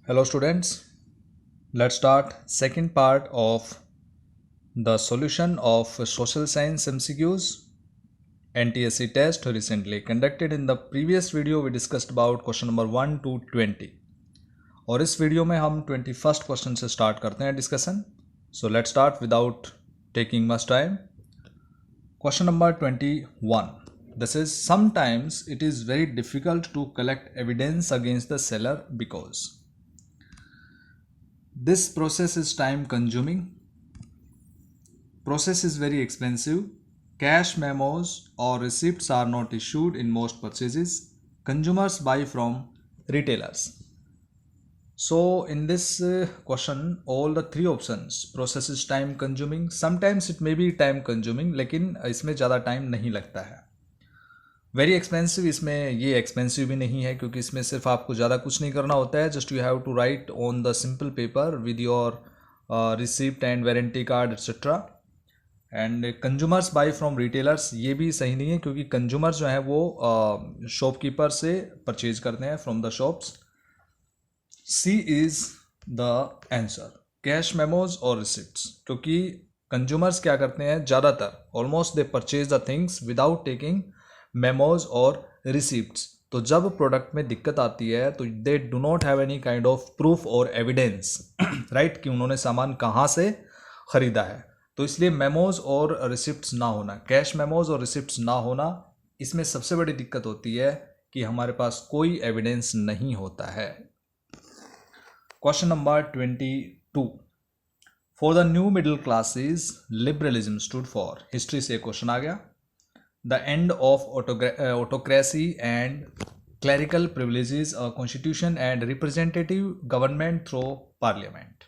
Hello students, let's start second part of the solution of social science MCQs NTSC test recently conducted. In the previous video we discussed about question number 1 to 20 और इस video में हम 21st question से start करते हैं discussion. So let's start without taking much time. Question number 21. This is sometimes it is very difficult to collect evidence against the seller because this process is time consuming, process is very expensive, cash memos or receipts are not issued in most purchases, consumers buy from retailers. So in this question all the three options, process is time consuming, sometimes it may be time consuming लेकिन इसमें ज़्यादा time नहीं लगता है. Very expensive, इसमें ये expensive भी नहीं है क्योंकि इसमें सिर्फ आपको ज़्यादा कुछ नहीं करना होता है. Just you have to write on the simple paper with your receipt and warranty card etcetera. And consumers buy from retailers, ये भी सही नहीं है क्योंकि कंज्यूमर्स जो है वो शॉपकीपर से परचेज करते हैं from the shops. C is the answer, cash memos और रिसिप्ट्स, क्योंकि कंज्यूमर्स क्या करते हैं ज़्यादातर almost they purchase the things without taking memos और रिसिप्ट्स. तो जब प्रोडक्ट में दिक्कत आती है तो they do not have any kind of proof और एविडेंस राइट कि उन्होंने सामान कहाँ से ख़रीदा है. तो इसलिए मेमोज और रिसिप्ट्स ना होना, कैश मेमोज और रिसिप्ट्स ना होना, इसमें सबसे बड़ी दिक्कत होती है कि हमारे पास कोई एविडेंस नहीं होता है. Question number 22. For the new middle classes liberalism stood for. History से क्वेश्चन आ गया. The end of autocracy and clerical privileges, a constitution and representative government through parliament.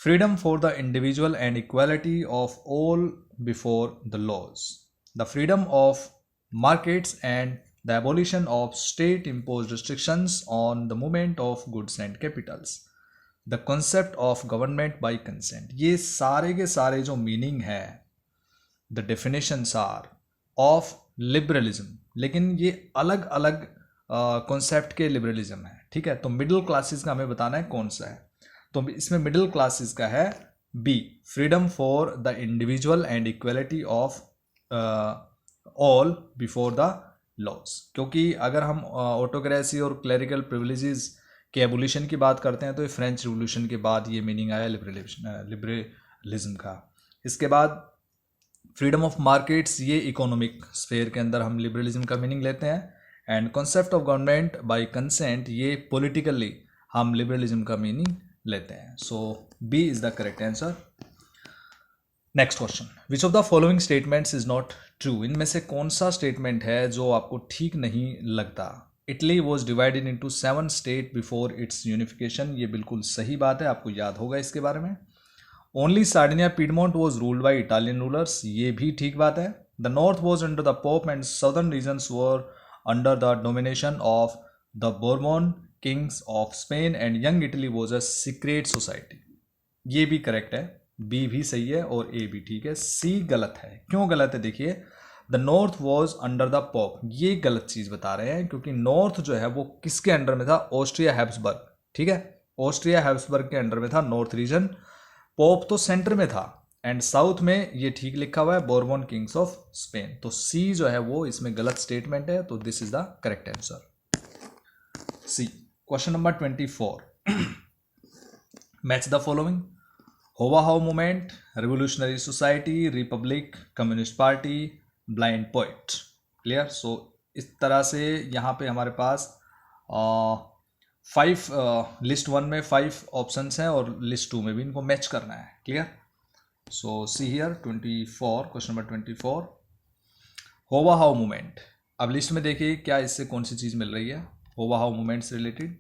Freedom for the individual and equality of all before the laws. The freedom of markets and the abolition of state imposed restrictions on the movement of goods and capitals. The concept of government by consent. ये सारे के सारे जो meaning है, the definitions are of liberalism, लेकिन ये अलग अलग कॉन्सेप्ट के लिबरलिज्म है. ठीक है, तो मिडिल क्लासेस का हमें बताना है कौन सा है. तो इसमें मिडिल क्लासेस का है B, freedom for the individual and equality of all before the laws. क्योंकि अगर हम ऑटोक्रेसी और क्लरिकल प्रिविलेजेस के एबोलिशन की बात करते हैं तो ये फ्रेंच रिवोल्यूशन के बाद ये मीनिंग आया लिबरलिज्म का. इसके बाद फ्रीडम ऑफ मार्केट्स, ये इकोनॉमिक स्फेयर के अंदर हम लिबरलिज्म का मीनिंग लेते हैं. And concept of government by consent, ये पॉलिटिकली हम लिबरलिज्म का मीनिंग लेते हैं. So B is the correct answer. Next question. Which of the following statements is not true. इनमें से कौन सा स्टेटमेंट है जो आपको ठीक नहीं लगता. Italy was divided into 7 state before it's unification. ये बिल्कुल सही बात है, आपको याद होगा इसके बारे में. Only Sardinia Piedmont was ruled by Italian rulers, ये भी ठीक बात है. The north was under the pope and southern regions were under the domination of the Bourbon kings of Spain and young Italy was a secret society. ये भी correct है, B भी सही है और ए भी ठीक है. सी गलत है. क्यों गलत है देखिए. The north was under the pope, ये गलत चीज़ बता रहे हैं क्योंकि नॉर्थ जो है वो किसके अंडर में था, ऑस्ट्रिया हैब्सबर्ग. ठीक है, ऑस्ट्रिया हैब्सबर्ग के अंडर में था नॉर्थ रीजन. पोप तो सेंटर में था एंड साउथ में ये ठीक लिखा हुआ है बोर्बोन किंग्स ऑफ स्पेन. तो सी जो है वो इसमें गलत स्टेटमेंट है, तो this is the correct answer, C. Question number 24. Match the following. Hoa Hao movement, revolutionary society, republic, communist party, blind poet. Clear. So इस तरह से यहाँ पे हमारे पास 5 लिस्ट 1 में 5 ऑप्शंस हैं और लिस्ट 2 में भी इनको मैच करना है. Clear. So see here 24, question number 24. होवा हाउ मूवमेंट. अब लिस्ट में देखिए क्या इससे कौन सी चीज़ मिल रही है. होवा हाउ मूवमेंट से related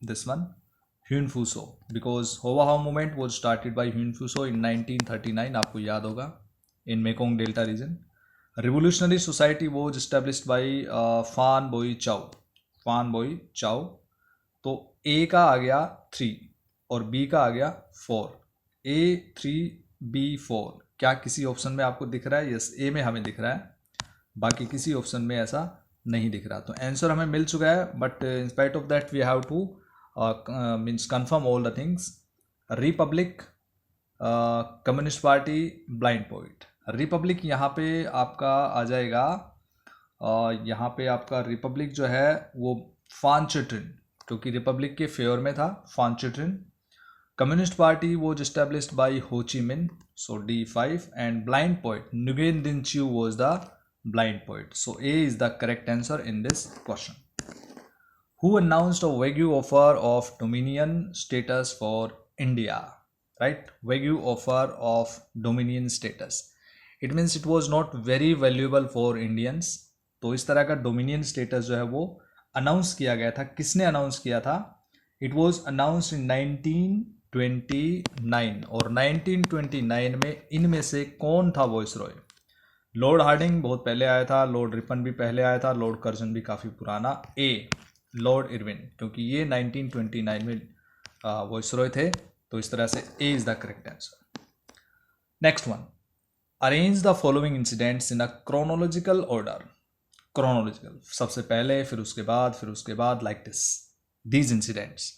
this one, Huynh Phu So, because Hoa Hao movement was started by Huynh Phu So in 1939, आपको याद होगा, in Mekong Delta region. Revolutionary society was established by Phan Boi चाओ. तो ए का आ गया 3 और बी का आ गया 4. ए 3 बी 4, क्या किसी ऑप्शन में आपको दिख रहा है. यस, ए में हमें दिख रहा है, बाकी किसी ऑप्शन में ऐसा नहीं दिख रहा. तो आंसर हमें मिल चुका है, but in spite of that we have to means confirm all the things. Republic, communist party, blind poet. Republic यहाँ पे आपका आ जाएगा, यहाँ पे आपका रिपब्लिक जो है वो फांचेट्रिन, क्योंकि रिपब्लिक के फेवर में था Phan Chu Trinh. Communist party was established by Ho Chi Minh, so D5। And blind poet, Nguyen Dinh Chieu was the blind poet, so A is the correct answer in this question. Who announced a Wagyu offer of Dominion status for India? Right? Wagyu offer of Dominion status. It means it was not very valuable for Indians. तो इस तरह का dominion status जो है वो announce किया गया था। किसने अनाउंस किया था? इट वॉज अनाउंस्ड इन 1929, और 1929 में इनमें से कौन था वॉइसरॉय? लॉर्ड हार्डिंग बहुत पहले आया था, लॉर्ड रिपन भी पहले आया था, लॉर्ड कर्जन भी काफ़ी पुराना। ए लॉर्ड इरविन, क्योंकि ये 1929 में वॉइसरॉय थे, तो इस तरह से A is the correct answer. Next one, arrange the following incidents in a chronological order. Chronological, सबसे पहले, फिर उसके बाद, like this, these incidents.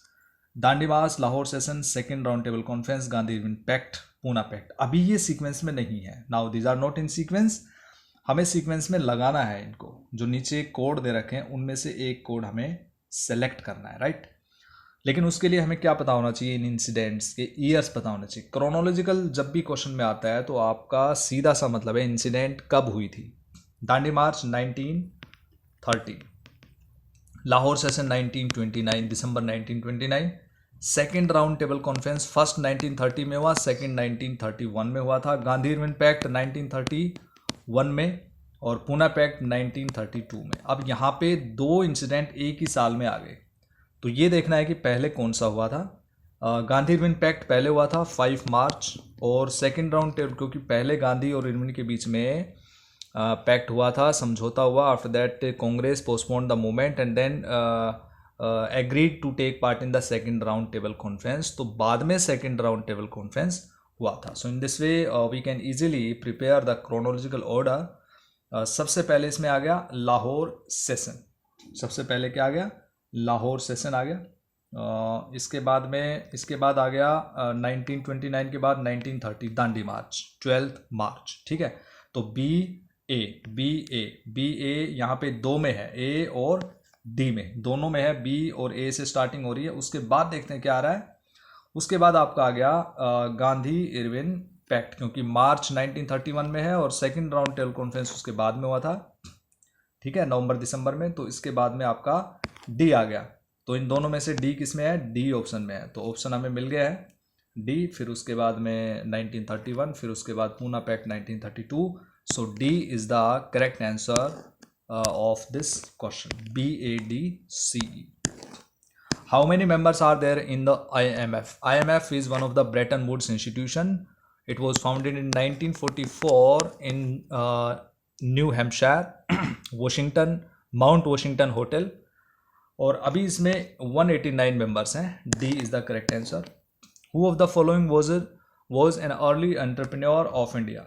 Dandi march, Lahore session, second round table conference, Gandhi Irwin pact, Poona pact. अभी ये सीक्वेंस में नहीं है। Now these are not in sequence, हमें सीक्वेंस में लगाना है इनको। जो नीचे कोड दे रखे हैं उनमें से एक कोड हमें सेलेक्ट करना है, राइट। लेकिन उसके लिए हमें क्या पता होना चाहिए? इन इंसिडेंट्स के ईयर्स पता होना चाहिए। क्रोनोलॉजिकल जब भी क्वेश्चन में आता है तो आपका सीधा सा मतलब है इंसिडेंट कब हुई थी। दांडी मार्च 1930, लाहौर सेशन 1929, दिसंबर 1929। Second round table conference first 1930 में हुआ, सेकेंड 1931 में हुआ था। गांधी इरविन पैक्ट 1931 में, और पूना पैक्ट 1932 में। अब यहाँ पे दो इंसिडेंट एक ही साल में आ गए, तो ये देखना है कि पहले कौन सा हुआ था। गांधी इरविन पैक्ट पहले हुआ था 5 मार्च, और सेकेंड राउंड टेबल, क्योंकि पहले गांधी और इरविन के बीच में पैक्ट हुआ था, समझौता हुआ। After that Congress postponed the movement and then agreed to take part in the second round table conference, तो बाद में सेकेंड राउंड टेबल कॉन्फ्रेंस हुआ था। So in this way we can easily prepare the chronological order. सबसे पहले इसमें आ गया Lahore session, सबसे पहले क्या आ गया? लाहौर सेशन आ गया। इसके बाद आ गया 1929 के बाद 1930 दांडी मार्च 12 मार्च, ठीक है। तो बी ए यहाँ पे दो में है, ए और डी में, दोनों में है। बी और ए से स्टार्टिंग हो रही है। उसके बाद देखते हैं क्या आ रहा है। उसके बाद आपका आ गया गांधी इरविन पैक्ट, क्योंकि मार्च 1931 में है और सेकेंड राउंड टेबल कॉन्फ्रेंस उसके बाद में हुआ था, ठीक है, नवंबर दिसंबर में। तो इसके बाद में आपका डी आ गया। तो इन दोनों में से डी किस में है? डी ऑप्शन में है। तो ऑप्शन हमें मिल गया है डी। फिर उसके बाद में 1931, फिर उसके बाद Poona pact 1932। So D is the correct answer of this question, BADCE. How many members are there in the IMF? IMF is one of the Bretton Woods institution. It was founded in 1944 in New Hampshire, Washington, Mount Washington Hotel. और अभी इसमें 189 members हैं। D is the correct answer. Who of the following was an early entrepreneur of India?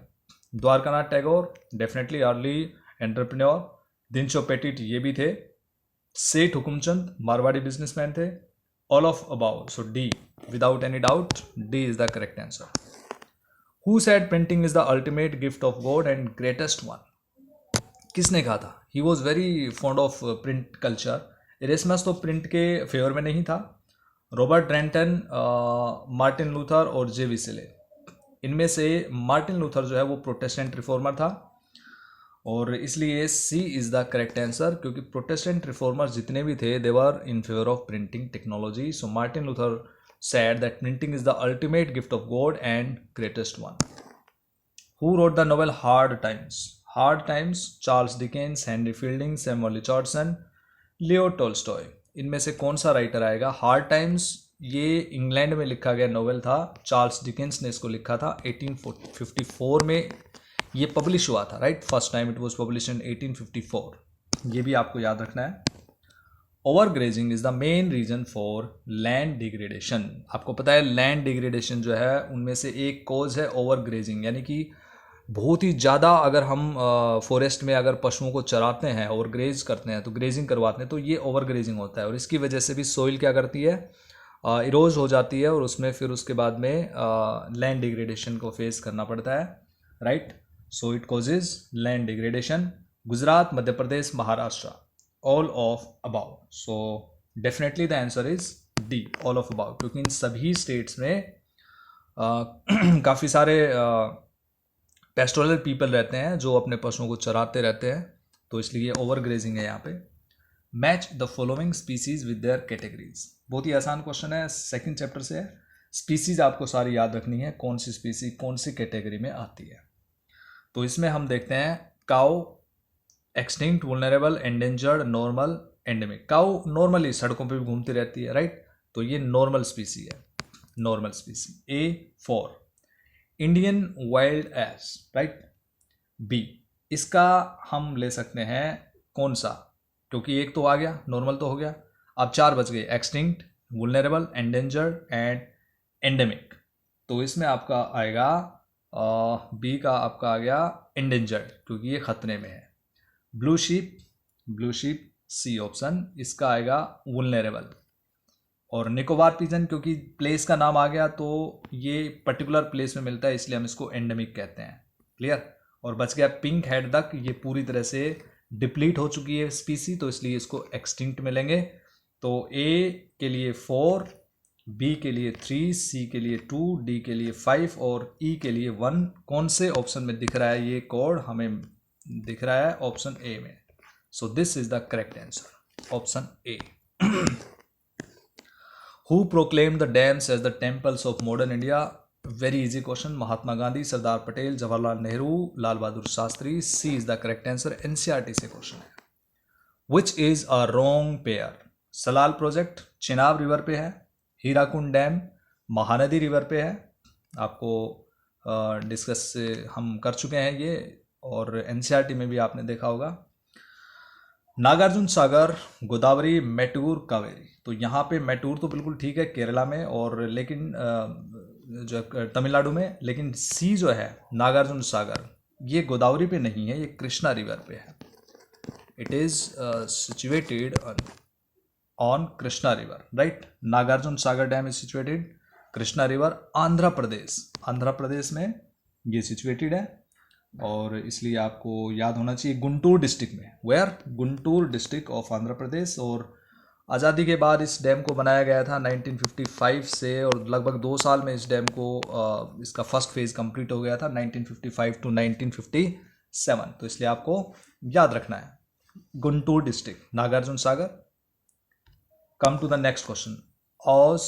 Dwarkanath Tagore, definitely early entrepreneur। Dinshaw Petit ये भी थे। Seth Hukumchand Marwari businessman थे। All of above, so D without any doubt, D is the correct answer. Who said printing is the ultimate gift of God and greatest one? किसने कहा था? He was very fond of print culture. Erasmus तो print के favour में नहीं था। Robert Brenton, Martin Luther और जे विसेले। इनमें से मार्टिन लूथर जो है वो प्रोटेस्टेंट रिफॉर्मर था, और इसलिए C is the correct answer, क्योंकि प्रोटेस्टेंट रिफॉर्मर जितने भी थे they were in favour of printing technology. So Martin Luther said that printing is the ultimate gift of God and greatest one. Who wrote the novel Hard Times? Hard Times, Charles Dickens, Henry Fielding, Samuel Richardson, Leo Tolstoy। इनमें से कौन सा writer आएगा? Hard times ये England में लिखा गया novel था। चार्ल्स डिकेंस ने इसको लिखा था 1854 में ये पब्लिश हुआ था, right. First time it was publish in 1854। ये भी आपको याद रखना है। Overgrazing is the main reason for land degradation. आपको पता है लैंड डिग्रेडेशन जो है उनमें से एक कॉज है ओवर ग्रेजिंग, यानी कि बहुत ही ज़्यादा अगर हम फॉरेस्ट में अगर पशुओं को चराते हैं, ओवर ग्रेज करते हैं, तो ग्रेजिंग करवाते हैं, तो ये ओवर ग्रेजिंग होता है और इसकी वजह से भी सोइल क्या करती है, इरोज हो जाती है और उसमें फिर उसके बाद में लैंड डिग्रेडेशन को फेस करना पड़ता है, right. So it causes land degradation. Gujarat, Madhya Pradesh, Maharashtra, all of above. So definitely the answer is D, all of about, क्योंकि इन सभी स्टेट्स में काफ़ी सारे पेस्टोरल पीपल रहते हैं जो अपने पशुओं को चराते रहते हैं, तो इसलिए ये ओवर ग्रेजिंग है यहाँ पे। Match the following species with their categories. बहुत ही आसान क्वेश्चन है, सेकंड चैप्टर से है। स्पीसीज आपको सारी याद रखनी है, कौन सी स्पीसी कौन सी कैटेगरी में आती है। तो इसमें हम देखते हैं cow, extinct, vulnerable, endangered, normal, endemic. Cow normally सड़कों पे भी घूमती रहती है, राइट, तो ये नॉर्मल स्पीसी है, normal species. A for Indian wild ass, right. B, इसका हम ले सकते हैं कौन सा, क्योंकि एक तो आ गया, नॉर्मल तो हो गया, अब 4 बच गए, extinct, vulnerable, endangered and endemic. तो इसमें आपका आएगा बी का आपका आ गया एंडेंजर्ड, क्योंकि ये खतरे में है। Blue sheep, blue sheep C option, इसका आएगा वुलनरेबल। और निकोबार पिजन, क्योंकि प्लेस का नाम आ गया तो ये पर्टिकुलर प्लेस में मिलता है, इसलिए हम इसको एंडेमिक कहते हैं, क्लियर। और बच गया पिंक हेड डक, ये पूरी तरह से डिप्लीट हो चुकी है स्पीसी, तो इसलिए इसको एक्सटिंक्ट मिलेंगे। तो ए के लिए 4, बी के लिए 3, सी के लिए 2, डी के लिए 5 और ई के लिए 1। कौन से ऑप्शन में दिख रहा है ये कोड, हमें दिख रहा है ऑप्शन ए में। So this is the correct answer, option A. Who proclaimed the dams as the temples of modern India? Very easy question. Mahatma Gandhi, Sardar Patel, Jawaharlal Nehru, Lal Bahadur Shastri. C is the correct answer. NCERT से question है। Which is a wrong pair? Salal project Chenab river पे है, Hirakud dam Mahanadi river पे है, आपको discuss हम कर चुके हैं ये, और एनसीईआरटी में भी आपने देखा होगा। नागार्जुन सागर, गोदावरी, मैटूर, कावेरी। तो यहाँ पे मैटूर तो बिल्कुल ठीक है केरला में, और लेकिन जो तमिलनाडु में, लेकिन सी जो है नागार्जुन सागर, ये गोदावरी पे नहीं है, ये कृष्णा रिवर पे है। It is situated on Krishna river, right. Nagarjuna Sagar dam is situated Krishna river, Andhra Pradesh, Andhra Pradesh में ये सिचुएटेड है, और इसलिए आपको याद होना चाहिए गुंटूर डिस्ट्रिक्ट में, where, Guntur district of Andhra Pradesh. और आज़ादी के बाद इस डैम को बनाया गया था 1955 से, और लगभग 2 साल में इस डैम को इसका फर्स्ट फेज़ कंप्लीट हो गया था 1955 टू 1957। तो इसलिए आपको याद रखना है Guntur district, Nagarjuna Sagar. Come to the next question. Aus,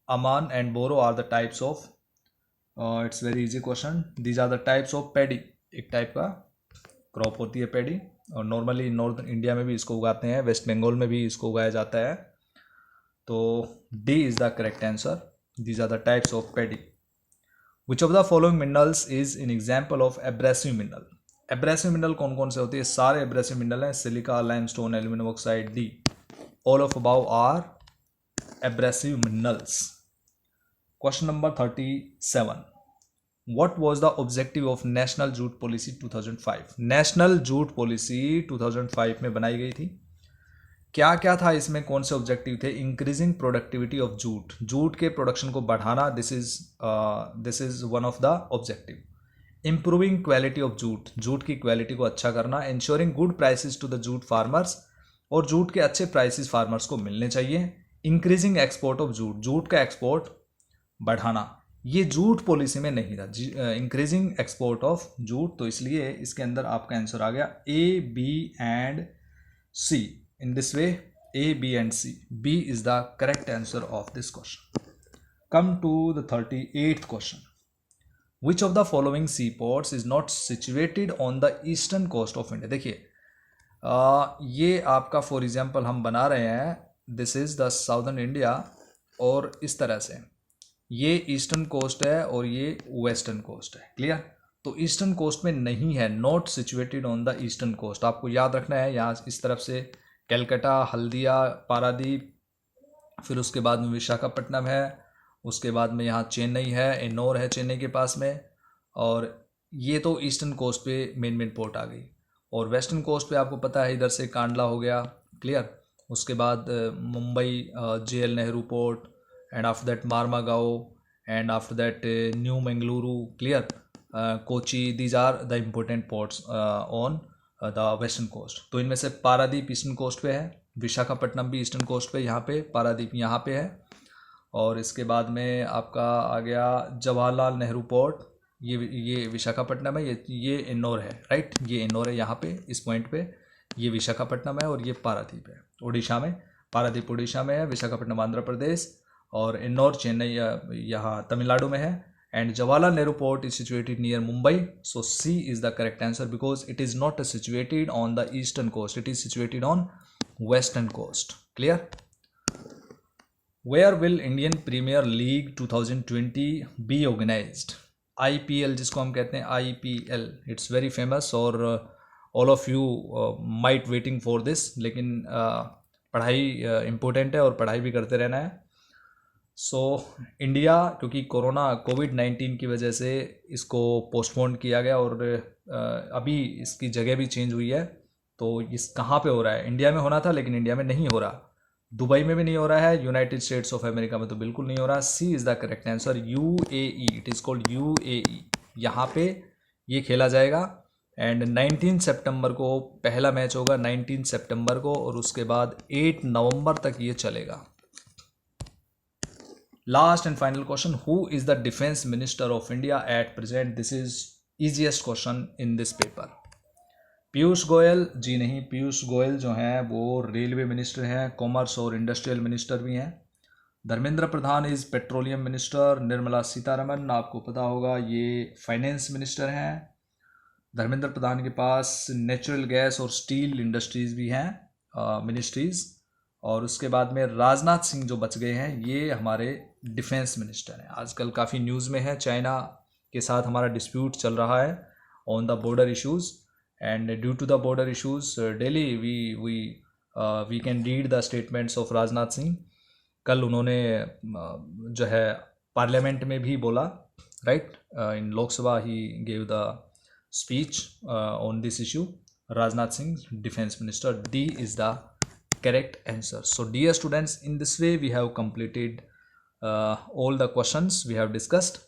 Aman and Boro are the types of, it's very easy question. These are the types of paddy, एक टाइप का क्रॉप होती है पैडी, और नॉर्मली नॉर्थ इंडिया में भी इसको उगाते हैं, वेस्ट बंगाल में भी इसको उगाया जाता है। तो D is the correct answer, these are the types of paddy. Which of the following minerals is an example of abrasive mineral? Abrasive mineral कौन कौन से होती है? सारे एब्रेसिव मिनरल हैं, silica, limestone, aluminium oxide. D, all of above are abrasive minerals. Question number 37. What was the objective of National Jute Policy 2005? National Jute Policy 2005 में बनाई गई थी। क्या क्या था इसमें, कौन से ऑब्जेक्टिव थे? Increasing productivity of jute, jute के प्रोडक्शन को बढ़ाना, this is one of the objective. Improving quality of jute, jute की क्वालिटी को अच्छा करना। Ensuring good prices to the jute farmers, और जूट के अच्छे प्राइसेस फार्मर्स को मिलने चाहिए। Increasing export of jute, jute का एक्सपोर्ट बढ़ाना, ये जूट पॉलिसी में नहीं था, इंक्रीजिंग एक्सपोर्ट ऑफ जूट, तो इसलिए इसके अंदर आपका आंसर आ गया A, B and C. In this way A, B and C, B is the correct answer of this question. Come to the 38th question. Which of the following sea ports is not situated on the eastern coast of India? देखिए ये आपका for example हम बना रहे हैं, this is the southern India, और इस तरह से ये ईस्टर्न कोस्ट है और ये वेस्टर्न कोस्ट है, क्लियर। तो ईस्टर्न कोस्ट में नहीं है, not situated on the eastern coast, आपको याद रखना है। यहाँ इस तरफ से कलकत्ता, हल्दिया, पारादीप, फिर उसके बाद में विशाखापट्टनम है, उसके बाद में यहाँ चेन्नई है, एन्नौर है चेन्नई के पास में, और ये तो ईस्टर्न कोस्ट पे मेन पोर्ट आ गई, और वेस्टर्न कोस्ट पे आपको पता है इधर से कांडला हो गया, क्लियर। उसके बाद Mumbai JL Nehru port, and after that Marmagao, and after that new Mangaluru, clear, Kochi, these are the important ports on the western coast. तो इनमें से पारादीप ईस्टर्न कोस्ट पे है, विशाखापट्टनम भी ईस्टर्न कोस्ट पे, यहाँ पे पारादीप यहाँ पे है। और इसके बाद में आपका आ गया जवाहरलाल नेहरू पोर्ट, ये विशाखापट्टनम है, ये इन्नौर है, राइट, ये इन्नौर है यहाँ पे इस पॉइंट पे, ये विशाखापट्टनम है, और ये पारादीप है उड़ीसा में, पारादीप उड़ीसा में है, विशाखापट्टनम आंध्र प्रदेश, और इन्नौर चेन्नई यहाँ तमिलनाडु में है। And Jawaharlal Nehru port is situated near Mumbai, so C is the correct answer because it is not situated on the eastern coast, it is situated on western coast, clear. Where will Indian premier league 2020 be organised? IPL जिसको हम कहते हैं, IPL, it's very famous, और all of you might waiting for this, लेकिन पढ़ाई important है और पढ़ाई भी करते रहना है। सो इंडिया, क्योंकि कोविड-19 की वजह से इसको पोस्टपोन किया गया, और अभी इसकी जगह भी चेंज हुई है। तो इस कहाँ पे हो रहा है? इंडिया में होना था, लेकिन इंडिया में नहीं हो रहा, दुबई में भी नहीं हो रहा है, यूनाइटेड स्टेट्स ऑफ अमेरिका में तो बिल्कुल नहीं हो रहा। C is the correct answer, UAE, it is called UAE, यहाँ पे ये खेला जाएगा। एंड 19 सितंबर को पहला मैच होगा, 19 सितंबर को, और उसके बाद 8 नवंबर तक ये चलेगा। Last and final question, who is the defence minister of India at present? This is easiest question in this paper. Piyush Goyal ji नहीं, पीयूष गोयल जो हैं वो रेलवे मिनिस्टर हैं, कॉमर्स और इंडस्ट्रियल मिनिस्टर भी हैं। Dharmendra Pradhan is petroleum minister. Nirmala Sitharaman आपको पता होगा ये फाइनेंस मिनिस्टर हैं। धर्मेंद्र प्रधान के पास नेचुरल गैस और स्टील इंडस्ट्रीज़ भी हैं, मिनिस्ट्रीज़। और उसके बाद में राजनाथ सिंह जो बच गए हैं, ये हमारे डिफेंस मिनिस्टर हैं। आजकल काफ़ी न्यूज़ में है, चाइना के साथ हमारा डिस्प्यूट चल रहा है on the border issues, and due to the border issues daily we can read the statements of Rajnath Singh. कल उन्होंने जो है पार्लियामेंट में भी बोला, right, in Lok Sabha he gave the speech on this issue। Rajnath Singh, defence minister. D is the correct answer। So dear students, in this way we have completed all the questions we have discussed।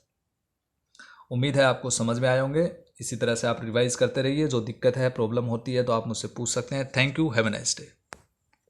उम्मीद है आपको समझ में आए होंगे। इसी तरह से आप रिवाइज करते रहिए, जो दिक्कत है, प्रॉब्लम होती है तो आप मुझसे पूछ सकते हैं। Thank you, have a nice day.